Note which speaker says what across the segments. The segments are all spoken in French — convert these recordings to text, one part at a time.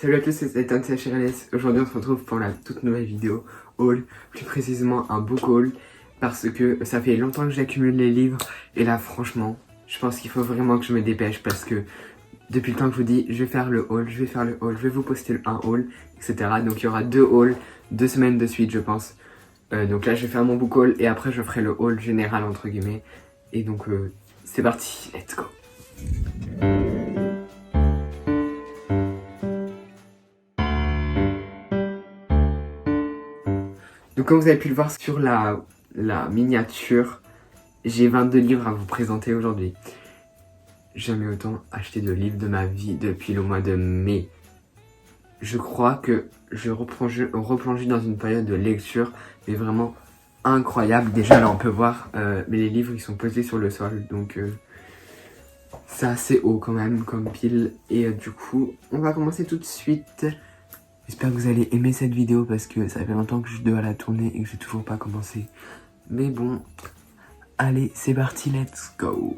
Speaker 1: Salut à tous, c'est Ethan CHRLS. Aujourd'hui on se retrouve pour la toute nouvelle vidéo haul, plus précisément un book haul, parce que ça fait longtemps que j'accumule les livres et là franchement je pense qu'il faut vraiment que je me dépêche parce que depuis le temps que je vous dis je vais faire le haul, je vais vous poster un haul, etc. Donc il y aura 2 hauls, 2 semaines de suite je pense. Donc là je vais faire mon book haul et après je ferai le haul général entre guillemets. Et donc c'est parti, let's go. Donc comme vous avez pu le voir sur la miniature, j'ai 22 livres à vous présenter aujourd'hui. Jamais autant acheté de livres de ma vie depuis le mois de mai. Je crois que je replongeais dans une période de lecture, mais vraiment incroyable. Déjà là on peut voir, mais les livres ils sont posés sur le sol, donc c'est assez haut quand même comme pile. Et du coup, on va commencer tout de suite. J'espère que vous allez aimer cette vidéo parce que ça fait longtemps que je dois la tourner et que j'ai toujours pas commencé. Mais bon, allez, c'est parti, let's go.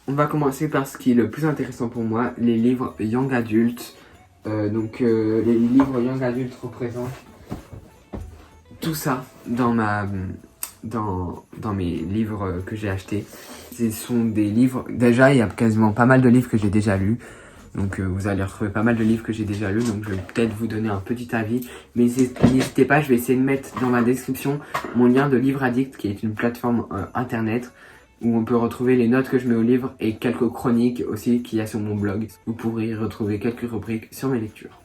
Speaker 1: On va commencer par ce qui est le plus intéressant pour moi, les livres Young Adult. Les livres Young Adult représentent tout ça dans mes livres que j'ai achetés. Ce sont des livres, déjà il y a quasiment pas mal de livres que j'ai déjà lus. Donc vous allez retrouver pas mal de livres que j'ai déjà lus, donc je vais peut-être vous donner un petit avis. Mais n'hésitez pas, je vais essayer de mettre dans ma description mon lien de Livre Addict, qui est une plateforme internet où on peut retrouver les notes que je mets au livre et quelques chroniques aussi qu'il y a sur mon blog. Vous pourrez y retrouver quelques rubriques sur mes lectures.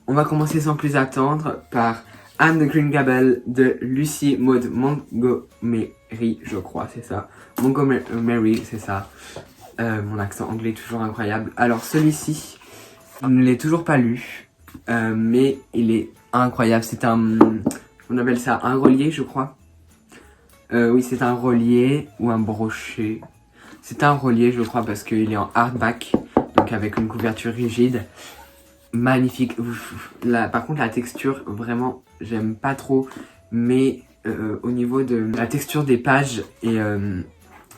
Speaker 1: On va commencer sans plus attendre par Anne de Green Gables de Lucy Maud Montgomery, je crois, c'est ça. Montgomery, c'est ça. Mon accent anglais est toujours incroyable. Alors celui-ci, je ne l'ai toujours pas lu, mais il est incroyable. C'est on appelle ça un relié, je crois. Oui, c'est un relié ou un brochet. C'est un relié, je crois, parce qu'il est en hardback, donc avec une couverture rigide. Magnifique. Par contre, la texture, vraiment, j'aime pas trop. Mais au niveau de la texture des pages et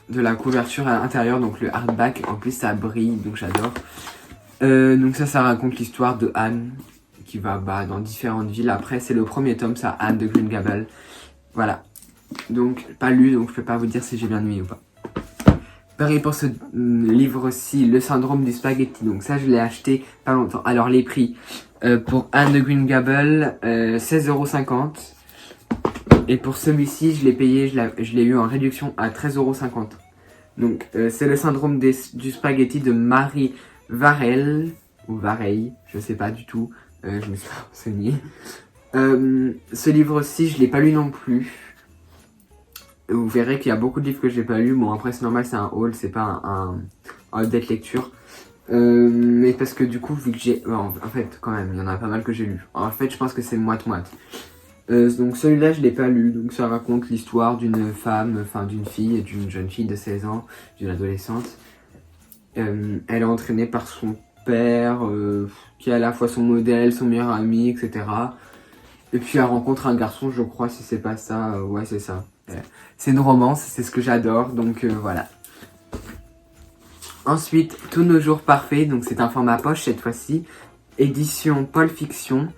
Speaker 1: de la couverture à l'intérieur, donc le hardback, en plus ça brille, donc j'adore. Donc ça raconte l'histoire de Anne qui va dans différentes villes. Après c'est le premier tome, ça, Anne de Green Gables. Voilà, donc pas lu, donc je peux pas vous dire si j'ai bien aimé ou pas. Pareil pour ce livre-ci, Le syndrome du spaghetti. Donc ça je l'ai acheté pas longtemps. Alors les prix, pour Anne de Green Gables, 16,50 €. Et pour celui-ci, je l'ai payé, je l'ai eu en réduction à 13,50 €. Donc, c'est le syndrome du spaghetti de Marie Varel, ou Vareille, je sais pas du tout, je me suis pas renseigné. Ce livre-ci, je l'ai pas lu non plus. Vous verrez qu'il y a beaucoup de livres que j'ai pas lu. Bon, après, c'est normal, c'est un haul, c'est pas un update lecture. Mais parce que du coup, vu que j'ai... en fait, quand même, il y en a pas mal que j'ai lu. En fait, je pense que c'est moite-moite. Donc celui-là je l'ai pas lu, donc ça raconte l'histoire d'une femme, enfin d'une fille et d'une jeune fille de 16 ans, d'une adolescente. Elle est entraînée par son père, qui est à la fois son modèle, son meilleur ami, etc. Et puis elle rencontre un garçon, je crois, si c'est pas ça, ouais c'est ça. C'est une romance, c'est ce que j'adore, donc voilà. Ensuite, Tous nos jours parfaits, donc c'est un format poche cette fois-ci, édition Paul Fiction.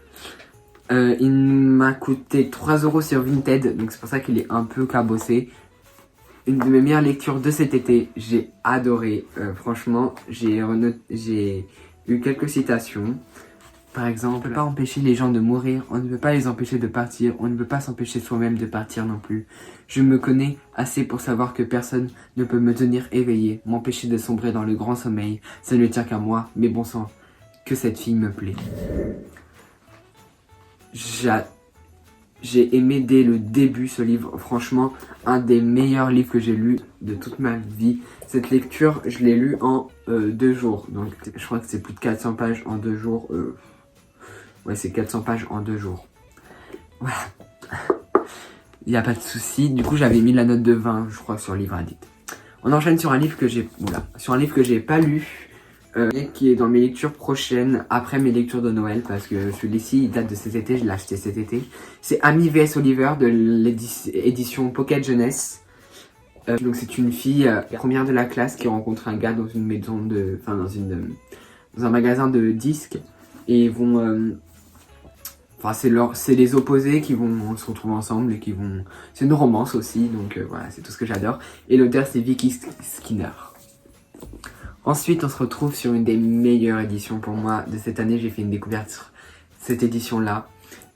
Speaker 1: Il m'a coûté 3 € sur Vinted, donc c'est pour ça qu'il est un peu cabossé. Une de mes meilleures lectures de cet été, j'ai adoré. Franchement, j'ai eu quelques citations. Par exemple, on ne peut pas empêcher les gens de mourir, on ne peut pas les empêcher de partir, on ne peut pas s'empêcher soi-même de partir non plus. Je me connais assez pour savoir que personne ne peut me tenir éveillé, m'empêcher de sombrer dans le grand sommeil. Ça ne tient qu'à moi, mais bon sang, que cette fille me plaît. J'ai aimé dès le début ce livre, franchement un des meilleurs livres que j'ai lu de toute ma vie. Cette lecture je l'ai lu en 2 jours, donc je crois que c'est plus de 400 pages en 2 jours. Ouais, c'est 400 pages en 2 jours. Voilà, il n'y a pas de souci. Du coup j'avais mis la note de 20 je crois sur Livre Addict. On enchaîne sur un livre que j'ai pas lu. Qui est dans mes lectures prochaines, après mes lectures de Noël, parce que celui-ci il date de cet été, je l'ai acheté cet été. C'est Amy vs Oliver de l'édition Pocket Jeunesse. Donc c'est une fille première de la classe qui rencontre un gars dans une maison dans un magasin de disques et ils vont... Enfin, c'est les opposés qui vont se retrouver ensemble et qui vont... C'est une romance aussi, donc voilà, c'est tout ce que j'adore. Et l'auteur, c'est Vicky Skinner. Ensuite, on se retrouve sur une des meilleures éditions pour moi de cette année. J'ai fait une découverte sur cette édition-là.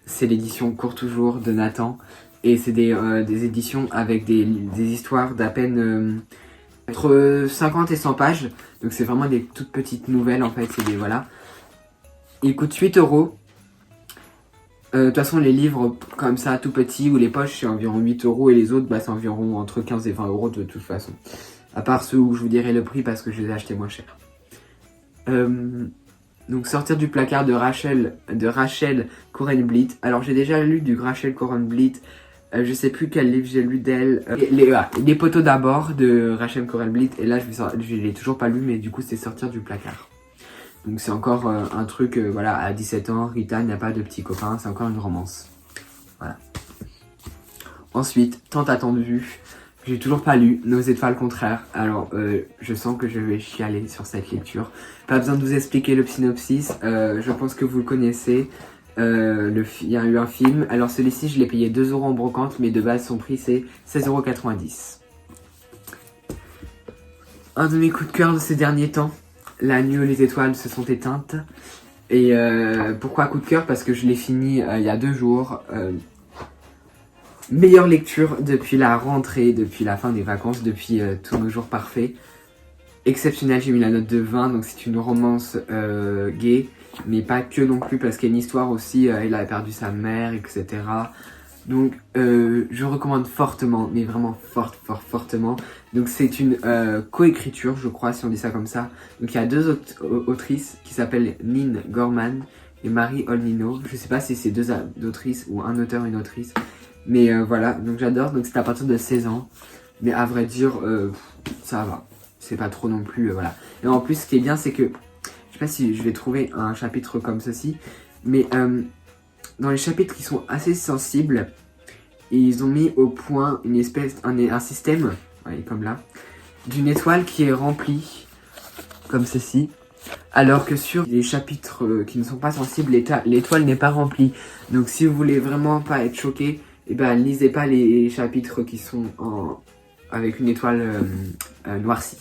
Speaker 1: C'est l'édition Cours Toujours de Nathan. Et c'est des éditions avec des histoires d'à peine entre 50 et 100 pages. Donc c'est vraiment des toutes petites nouvelles en fait. Voilà. Il coûte 8 euros. De toute façon, les livres comme ça, tout petits, ou les poches, c'est environ 8 euros. Et les autres, bah, c'est environ entre 15 et 20 euros de toute façon. À part ceux où je vous dirai le prix parce que je les ai achetés moins cher. Donc, Sortir du placard de Rachel Coren-Blit. Alors, j'ai déjà lu du Rachel Coren-Blit. Je sais plus quel livre j'ai lu d'elle. Les poteaux d'abord de Rachel Coren-Blit. Et là, je l'ai toujours pas lu, mais du coup, c'est Sortir du placard. Donc c'est encore un truc, voilà, à 17 ans, Rita n'a pas de petit copain, c'est encore une romance. Voilà. Ensuite, tant attendu, j'ai toujours pas lu, N'osez pas le contraire. Alors, je sens que je vais chialer sur cette lecture. Pas besoin de vous expliquer le synopsis, je pense que vous le connaissez. Il y a eu un film, alors celui-ci je l'ai payé 2 euros en brocante, mais de base son prix c'est 16,90 €. Un de mes coups de cœur de ces derniers temps. La nuit où les étoiles se sont éteintes. Et pourquoi coup de cœur? Parce que je l'ai fini il y a 2 jours. Meilleure lecture depuis la rentrée, depuis la fin des vacances, depuis tous nos jours parfaits. Exceptionnel, j'ai mis la note de 20, donc c'est une romance gay, mais pas que non plus, parce qu'il y a une histoire aussi, il a perdu sa mère, etc. Donc je recommande fortement, mais vraiment fortement. Donc c'est une coécriture, je crois, si on dit ça comme ça. Donc il y a 2 autrices qui s'appellent Nin Gorman et Marie Olnino. Je sais pas si c'est 2 autrices ou un auteur et une autrice. Mais voilà, donc j'adore. Donc c'est à partir de 16 ans. Mais à vrai dire, ça va. C'est pas trop non plus, voilà. Et en plus, ce qui est bien, c'est que... Je sais pas si je vais trouver un chapitre comme ceci. Mais dans les chapitres qui sont assez sensibles, ils ont mis au point un système, ouais, comme là, d'une étoile qui est remplie, comme ceci. Alors que sur les chapitres qui ne sont pas sensibles, l'étoile n'est pas remplie. Donc si vous voulez vraiment pas être choqué, eh ben, lisez pas les chapitres qui sont avec une étoile noircie.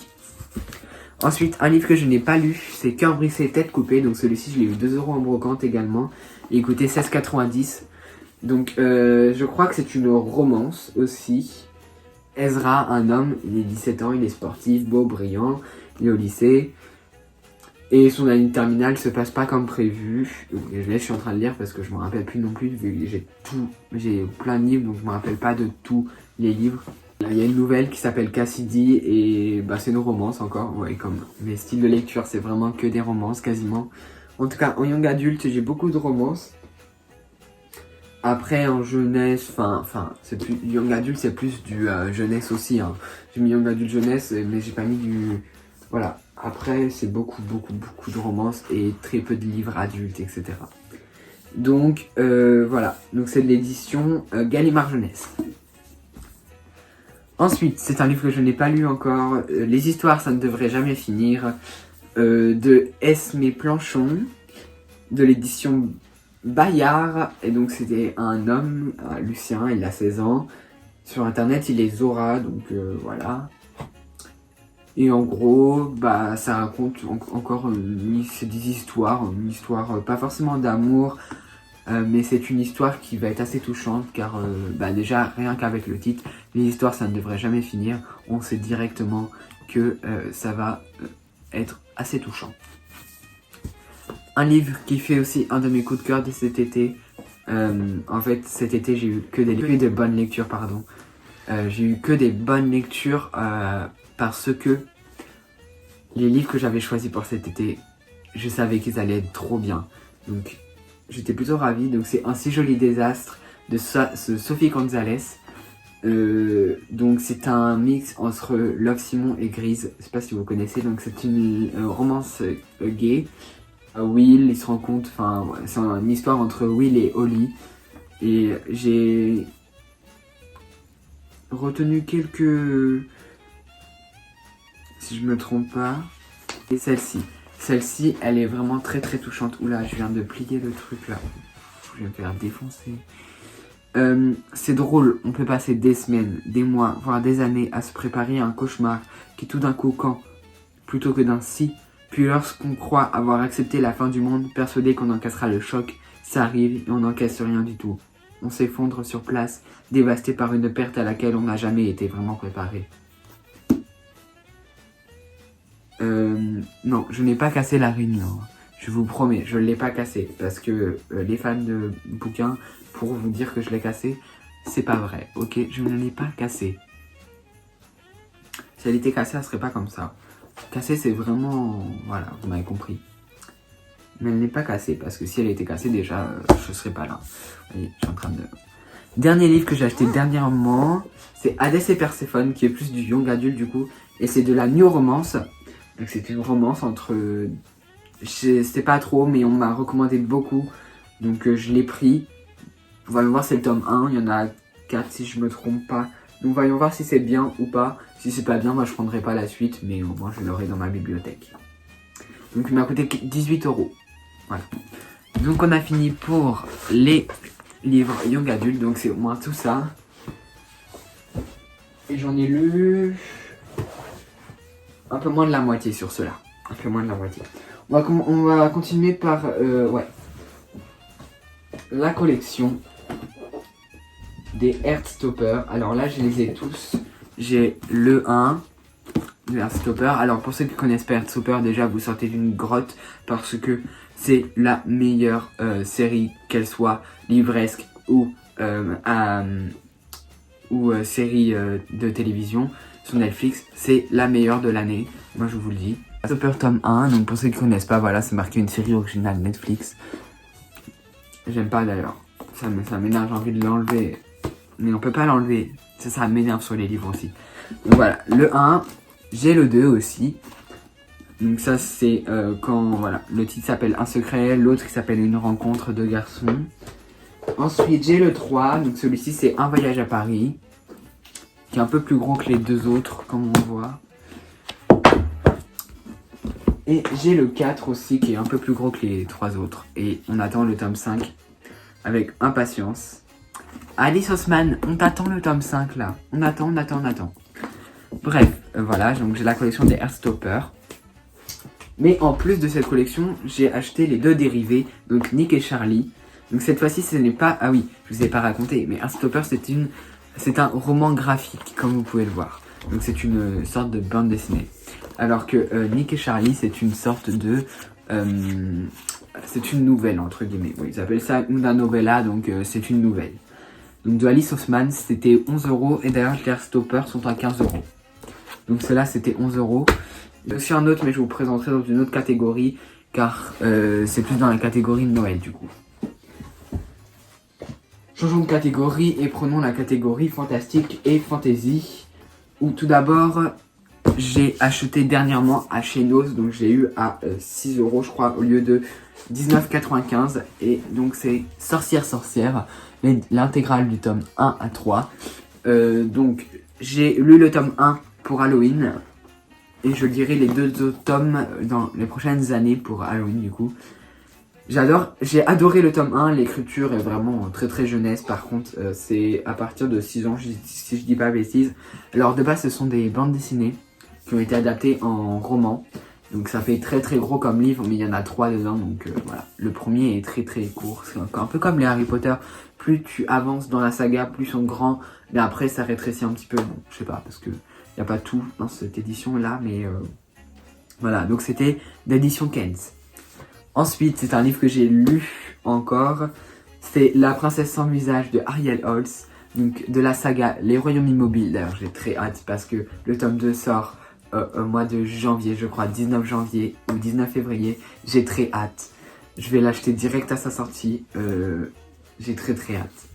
Speaker 1: Ensuite, un livre que je n'ai pas lu, c'est Cœur brisé, tête coupée. Donc celui-ci, je l'ai eu 2 euros en brocante également. Il coûtait 16,90 €. Donc je crois que c'est une romance aussi. Ezra, un homme, il est 17 ans, il est sportif, beau, brillant, il est au lycée. Et son année de terminale se passe pas comme prévu. Donc, là, je suis en train de lire parce que je me rappelle plus non plus, vu que j'ai plein de livres, donc je me rappelle pas de tous les livres. Là, il y a une nouvelle qui s'appelle Cassidy et bah, c'est une romance encore. Ouais, comme mes styles de lecture, c'est vraiment que des romances quasiment. En tout cas, en young adulte, j'ai beaucoup de romances. Après, en jeunesse, c'est plus young adulte, c'est plus du jeunesse aussi. Hein. J'ai mis young adulte jeunesse, mais j'ai pas mis du... Voilà. Après, c'est beaucoup de romances et très peu de livres adultes, etc. Donc, voilà. Donc, c'est de l'édition Gallimard Jeunesse. Ensuite, c'est un livre que je n'ai pas lu encore. Les histoires, ça ne devrait jamais finir. De Esmé Planchon, de l'édition Bayard. Et donc, c'était un homme, Lucien, il a 16 ans. Sur internet, il est Zora, donc voilà. Et en gros, bah, ça raconte encore c'est des histoires, une histoire pas forcément d'amour, mais c'est une histoire qui va être assez touchante car bah, déjà rien qu'avec le titre, les histoires ça ne devrait jamais finir, on sait directement que ça va être assez touchant. Un livre qui fait aussi un de mes coups de cœur de cet été, en fait cet été j'ai eu que des bonnes lectures, pardon. J'ai eu que des bonnes lectures parce que les livres que j'avais choisis pour cet été, je savais qu'ils allaient être trop bien. Donc j'étais plutôt ravie. Donc c'est Un si joli désastre de Sophie Gonzalez. Donc c'est un mix entre Love Simon et Grise. Je sais pas si vous connaissez. Donc c'est une romance gay. Will, il se rencontre. Enfin, c'est une histoire entre Will et Holly. Et j'ai retenu quelques... Si je me trompe pas. Et celle-ci. Celle-ci, elle est vraiment très très touchante. Oula, je viens de plier le truc là. Je viens de faire défoncer. C'est drôle, on peut passer des semaines, des mois, voire des années à se préparer à un cauchemar qui tout d'un coup quand, plutôt que d'un si, puis lorsqu'on croit avoir accepté la fin du monde, persuadé qu'on encaissera le choc, ça arrive et on n'encaisse rien du tout. On s'effondre sur place, dévasté par une perte à laquelle on n'a jamais été vraiment préparé. Non, je n'ai pas cassé la réunion. Je vous promets, je ne l'ai pas cassé. Parce que les fans de bouquins, pour vous dire que je l'ai cassé, c'est pas vrai. Ok, je ne l'ai pas cassé. Si elle était cassée, elle serait pas comme ça. Cassée, c'est vraiment... Voilà, vous m'avez compris. Mais elle n'est pas cassée, parce que si elle était cassée, déjà, je serais pas là. Vous voyez, je suis en train de... Dernier livre que j'ai acheté dernièrement, c'est Hadès et Perséphone, qui est plus du young adulte du coup. Et c'est de la new romance. Donc c'est une romance entre... Je sais pas trop, mais on m'a recommandé beaucoup. Donc je l'ai pris. Voyons voir, c'est le tome 1. Il y en a 4 si je me trompe pas. Donc voyons voir si c'est bien ou pas. Si c'est pas bien, moi je prendrai pas la suite. Mais au moins je l'aurai dans ma bibliothèque. Donc il m'a coûté 18 €. Voilà. Donc on a fini pour les livres young adulte. Donc c'est au moins tout ça. Et j'en ai lu... un peu moins de la moitié sur cela. Un peu moins de la moitié. On va continuer par la collection des Heartstopper. Alors là, je les ai tous. J'ai le 1 de Heartstopper. Alors pour ceux qui connaissent pas Heartstopper, déjà vous sortez d'une grotte parce que c'est la meilleure série, qu'elle soit livresque ou série de télévision sur Netflix. C'est la meilleure de l'année. Moi je vous le dis. Heartstopper tome 1, donc pour ceux qui connaissent pas, voilà, c'est marqué une série originale Netflix. J'aime pas d'ailleurs, ça m'énerve, j'ai envie de l'enlever, mais on peut pas l'enlever, ça m'énerve sur les livres aussi. Donc voilà, le 1, j'ai le 2 aussi. Donc ça c'est quand, voilà, le titre s'appelle Un secret, l'autre qui s'appelle Une rencontre de garçons. Ensuite j'ai le 3, donc celui-ci c'est Un voyage à Paris, qui est un peu plus gros que les deux autres, comme on voit. Et j'ai le 4 aussi qui est un peu plus gros que les 3 autres. Et on attend le tome 5 avec impatience. Alice Oseman, on t'attend le tome 5 là. On attend. Bref, voilà, donc j'ai la collection des Heartstopper. Mais en plus de cette collection, j'ai acheté les deux dérivés, donc Nick et Charlie. Donc cette fois-ci, ce n'est pas... Ah oui, je vous ai pas raconté, mais Heartstopper c'est un roman graphique, comme vous pouvez le voir. Donc c'est une sorte de bande dessinée. Alors que Nick et Charlie, c'est une sorte de... c'est une nouvelle, entre guillemets. Oui, ils appellent ça una novella, donc c'est une nouvelle. Donc de Alice Oseman, c'était 11 € et d'ailleurs les Heartstopper sont à 15 €. Donc cela c'était 11 €. Il y a aussi un autre, mais je vous présenterai dans une autre catégorie, car c'est plus dans la catégorie de Noël du coup. Changeons de catégorie et prenons la catégorie fantastique et fantasy, où tout d'abord... j'ai acheté dernièrement à Shenos, donc j'ai eu à 6 € je crois au lieu de 19,95 €. Et donc c'est Sorcière, l'intégrale du tome 1 à 3. Donc j'ai lu le tome 1 pour Halloween. Et je lirai les deux autres tomes dans les prochaines années pour Halloween du coup. J'ai adoré le tome 1, l'écriture est vraiment très très jeunesse. Par contre c'est à partir de 6 ans si je dis pas bêtises. Alors de base ce sont des bandes dessinées qui ont été adaptés en roman. Donc ça fait très très gros comme livre, mais il y en a 3 dedans, donc voilà. Le premier est très très court, c'est un peu comme les Harry Potter. Plus tu avances dans la saga, plus ils sont grands, mais après ça rétrécit un petit peu. Bon, je sais pas, parce que il n'y a pas tout dans cette édition là, mais voilà. Donc c'était d'édition Kenz. Ensuite, c'est un livre que j'ai lu encore. C'est La princesse sans visage de Ariel Holz. Donc de la saga Les Royaumes Immobiles. D'ailleurs j'ai très hâte parce que le tome 2 sort au mois de janvier, je crois 19 janvier ou 19 février. J'ai très hâte. Je vais l'acheter direct à sa sortie. J'ai très très hâte.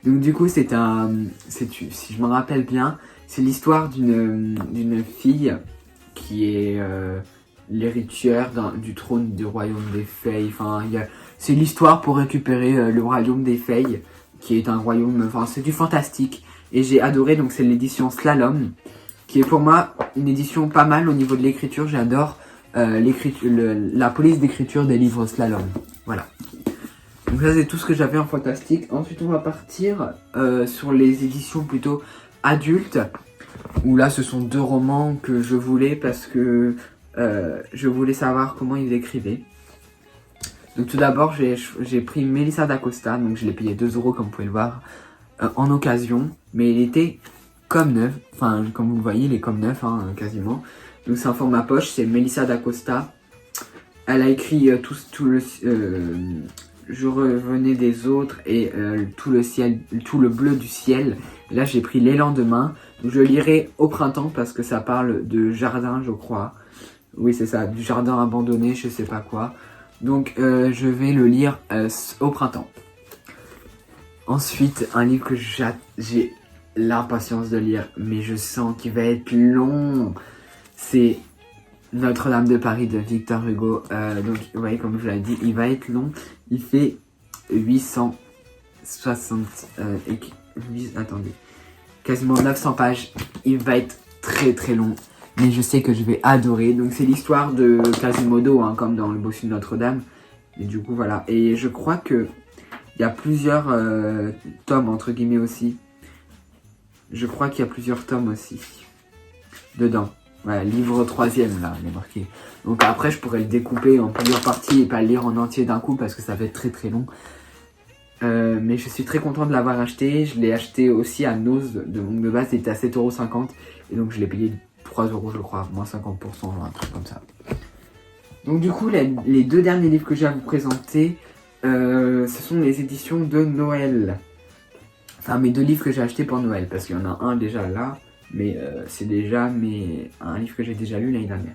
Speaker 1: Donc du coup si je me rappelle bien, c'est l'histoire d'une fille qui est l'héritière du trône du royaume des fées. Enfin, c'est l'histoire pour récupérer le royaume des fées, qui est un royaume, enfin c'est du fantastique. Et j'ai adoré, donc c'est l'édition Slalom, qui est pour moi une édition pas mal au niveau de l'écriture. J'adore la police d'écriture des livres slalom. Voilà. Donc ça c'est tout ce que j'avais en fantastique. Ensuite on va partir sur les éditions plutôt adultes. Où là ce sont 2 romans que je voulais parce que je voulais savoir comment ils écrivaient. Donc tout d'abord j'ai pris Melissa d'Acosta. Donc je l'ai payé 2 € comme vous pouvez le voir en occasion. Mais il était comme neuf. Enfin comme vous le voyez il est comme neuf hein, quasiment. Donc c'est en format poche. C'est Melissa d'Acosta. Elle a écrit tout le... je revenais des autres et tout le bleu du ciel. Et là j'ai pris Les lendemains. Donc je lirai au printemps parce que ça parle de jardin je crois. Oui c'est ça, du jardin abandonné, je sais pas quoi. Donc je vais le lire au printemps. Ensuite un livre que j'ai l'impatience de lire mais je sens qu'il va être long. C'est Notre-Dame de Paris de Victor Hugo. Donc vous voyez comme je l'avais dit, il va être long. Il fait 860 attendez, quasiment 900 pages. Il va être très long. Mais je sais que je vais adorer. Donc c'est l'histoire de Quasimodo, hein, comme dans Le Bossu de Notre-Dame. Et du coup voilà. Et je crois que il y a plusieurs tomes entre guillemets aussi. Je crois qu'il y a plusieurs tomes aussi dedans. Ouais, livre 3e là, il est marqué. Donc après je pourrais le découper en plusieurs parties et pas le lire en entier d'un coup parce que ça va être très long. Mais je suis très content de l'avoir acheté. Je l'ai acheté aussi à Nose, donc de base il était à 7,50 € et donc je l'ai payé 3 € je crois, moins 50%, un truc comme ça. Donc du coup les 2 derniers livres que j'ai à vous présenter, ce sont les éditions de Noël. Enfin mes 2 livres que j'ai achetés pour Noël parce qu'il y en a un déjà là. Mais c'est déjà un livre que j'ai déjà lu l'année dernière.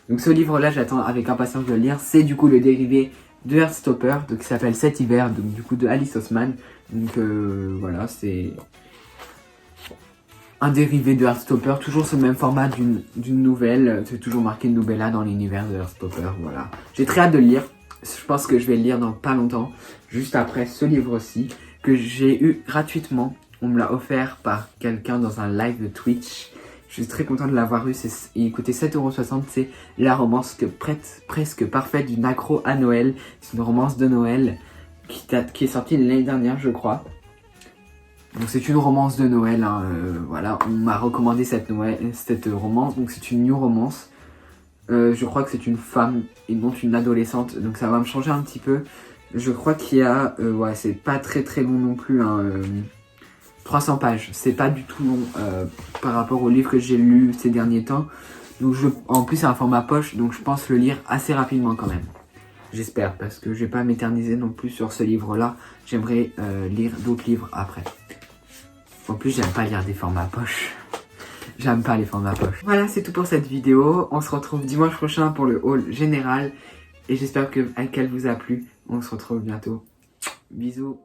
Speaker 1: Donc ce livre-là, j'attends avec impatience de le lire. C'est du coup le dérivé de Heartstopper, donc qui s'appelle Cet hiver, donc du coup de Alice Oseman. Donc voilà, c'est un dérivé de Heartstopper, toujours ce même format d'une nouvelle. C'est toujours marqué novella dans l'univers de Heartstopper, voilà. J'ai très hâte de le lire. Je pense que je vais le lire dans pas longtemps, juste après ce livre-ci, que j'ai eu gratuitement. On me l'a offert par quelqu'un dans un live de Twitch. Je suis très content de l'avoir eu. Il coûtait 7,60 €. C'est la romance presque parfaite d'une accro à Noël. C'est une romance de Noël qui est sortie l'année dernière, je crois. Donc c'est une romance de Noël. Hein, voilà, on m'a recommandé cette romance. Donc c'est une new romance. Je crois que c'est une femme et non une adolescente. Donc ça va me changer un petit peu. Je crois qu'il y a... ouais, c'est pas très long non plus. Hein, 300 pages, c'est pas du tout long par rapport au livre que j'ai lu ces derniers temps. Donc en plus c'est un format poche, donc je pense le lire assez rapidement quand même. J'espère, parce que je vais pas m'éterniser non plus sur ce livre-là. J'aimerais lire d'autres livres après. En plus j'aime pas lire des formats poche. J'aime pas les formats poche. Voilà, c'est tout pour cette vidéo. On se retrouve dimanche prochain pour le haul général. Et j'espère qu'elle vous a plu. On se retrouve bientôt. Bisous.